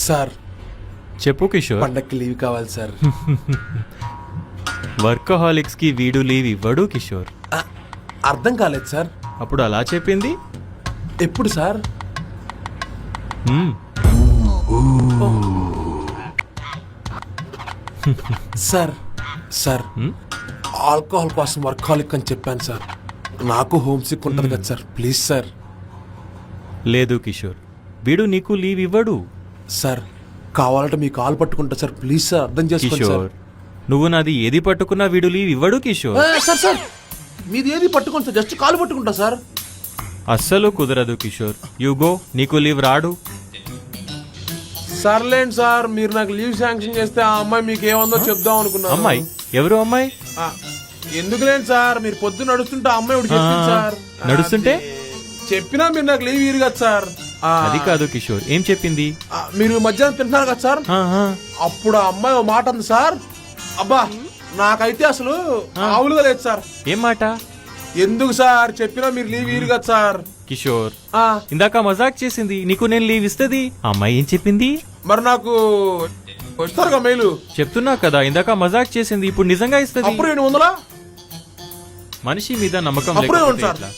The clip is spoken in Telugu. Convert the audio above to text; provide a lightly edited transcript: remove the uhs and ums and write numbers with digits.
సార్ చెప్పు కిషోర్. పండక్కి లీవ్ కావాలి సార్. వర్కహాలిక్స్ కి వీడు లీవ్ ఇవ్వడు కిషోర్. అర్థం కాలేదు సార్. అప్పుడు అలా చెప్పింది. ఎప్పుడు సార్? సార్ సార్ ఆల్కహాల్ కోసం వర్కహాలిక్ అని చెప్పాను సార్. నాకు హోమ్ సిక్ ఉంటుంది కదా సార్. Please sir. లేదు కిషోర్, వీడు నీకు లీవ్ ఇవ్వడు. సార్ కావాలంటే మీ కాల్ పట్టుకుంటా సార్. ప్లీజ్ సార్ అర్థం చేసుకోండి సార్. కిషోర్, నువ్వు నాది ఏది పట్టుకున్నా వీడు లీవ్ ఇవ్వడు కిషోర్. సార్ సార్ మీది ఏది పట్టుకోండి సార్. జస్ట్ కాల్ పట్టుకుంటా సార్. అస్సలు కుదరదు కిషోర్. యు గో, నీకు లీవ్ రాడు. సర్లేండి సార్, మీరు నాకు లీవ్ శాంక్షన్ చేస్తే ఆ అమ్మాయి మీకు ఏమందో చెప్దాం అనుకున్నా. అమ్మాయి? ఎవరు అమ్మాయి? ఎందుకులేండి సార్, మీరు పొద్దున్న నడుస్తుంటే ఆ అమ్మాయి ఒకటి చెప్పింది సార్. నడుస్తుంటే చెప్పినా మీరు నాకు లీవ్ ఇయ్యరు కదా సార్. అది కాదు కిషోర్, ఏం చెప్పింది? మీరు మధ్యాహ్నం తింటున్నారు కదా సార్, అప్పుడు ఆ అమ్మాయి ఓ మాట అంది సార్. అబ్బా నాకైతే అసలు ఆవులుగా లేదు సార్. ఏం మాట? ఎందుకు సార్ చెప్పినా మీరు లీవ్ ఇయ్యరు కదా సార్. కిషోర్, ఇందాక మజాక్ చేసింది, నీకు నేను లీవ్ ఇస్తుంది. అమ్మాయి ఏం చెప్పింది? మరి నాకు వస్తారుగా మెయిల్. చెప్తున్నా కదా, ఇందాక మజాక్ చేసింది, ఇప్పుడు నిజంగా ఇస్తుంది. అప్పుడు 800 మనిషి మీద నమ్మకం అప్పుడే లేకపోతే ఉంది సార్. ఎట్లా?